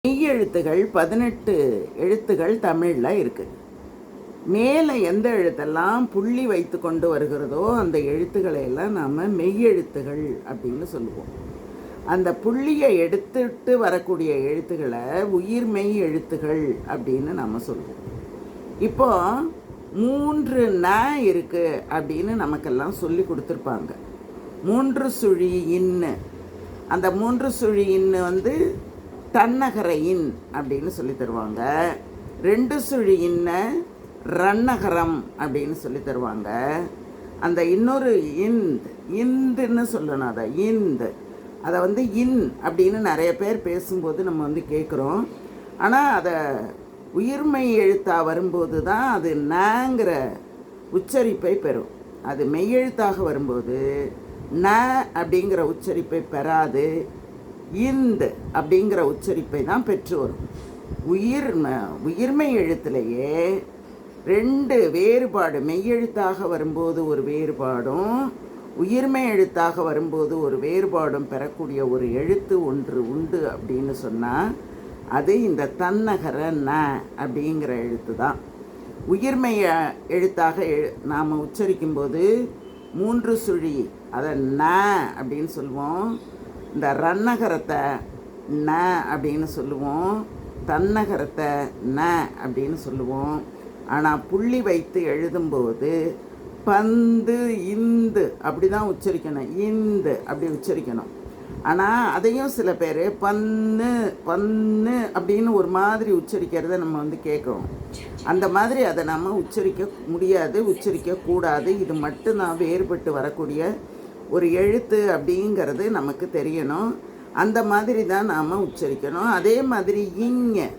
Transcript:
மெய் எழுத்துகள் 18 எழுத்துகள் தமிழில் இருக்குது. மேலே எந்த எழுத்தெல்லாம் புள்ளி வைத்து கொண்டு வருகிறதோ அந்த எழுத்துக்களை எல்லாம் நாம் மெய்யெழுத்துகள் அப்படின்னு சொல்லுவோம். அந்த புள்ளியை எடுத்துட்டு வரக்கூடிய எழுத்துக்களை உயிர்மெய் எழுத்துகள் அப்படின்னு நம்ம சொல்லுவோம். இப்போ 3 ந இருக்குது அப்படின்னு நமக்கெல்லாம் சொல்லி கொடுத்துருப்பாங்க. 3 சுழி இன்னு, அந்த 3 சுழி இன்னு தன்னகர இன் அப்படின்னு சொல்லி தருவாங்க. 2 சுழி இன்ன ரன்னகரம் அப்படின்னு சொல்லி தருவாங்க. அந்த இன்னொரு இந்துன்னு சொல்லணும். அதை இன் அப்படின்னு நிறைய பேர் பேசும்போது நம்ம கேட்குறோம். ஆனால் அதை உயிர்மை எழுத்தாக வரும்போது தான் அது நங்கிற உச்சரிப்பை பெறும். அது மெய்யெழுத்தாக வரும்போது ந அப்படிங்கிற உச்சரிப்பை பெறாது, இந்து அப்படிங்கிற உச்சரிப்பை தான் பெற்று வரும். உயிர்மை எழுத்துலேயே 2 வேறுபாடு, மெய்யெழுத்தாக வரும்போது ஒரு வேறுபாடும் உயிர்மை எழுத்தாக வரும்போது ஒரு வேறுபாடும் பெறக்கூடிய ஒரு எழுத்து ஒன்று உண்டு அப்படின்னு சொன்னால் அது இந்த தன்னகர ந அப்படிங்கிற எழுத்து தான். உயிர்மை எழுத்தாக நாம் உச்சரிக்கும்போது 3 சுழி அதை ந அப்படின்னு சொல்லுவோம். இந்த ரன்னகரத்தை ந அப்படின்னு சொல்லுவோம், தன்னகரத்தை ந அப்படின்னு சொல்லுவோம். ஆனால் புள்ளி வைத்து எழுதும்போது பந்து இந்து அப்படி தான் உச்சரிக்கணும், இந்து அப்படி உச்சரிக்கணும். ஆனால் அதையும் சில பேர் பன்னு அப்படின்னு ஒரு மாதிரி உச்சரிக்கிறத நம்ம கேட்குறோம். அந்த மாதிரி அதை நம்ம உச்சரிக்க முடியாது, உச்சரிக்கக்கூடாது. இது மட்டும்தான் வேறுபட்டு வரக்கூடிய ஒரு எழுத்து அப்படிங்கிறது நமக்கு தெரியணும். அந்த மாதிரி தான் நாம் உச்சரிக்கணும். அதே மாதிரி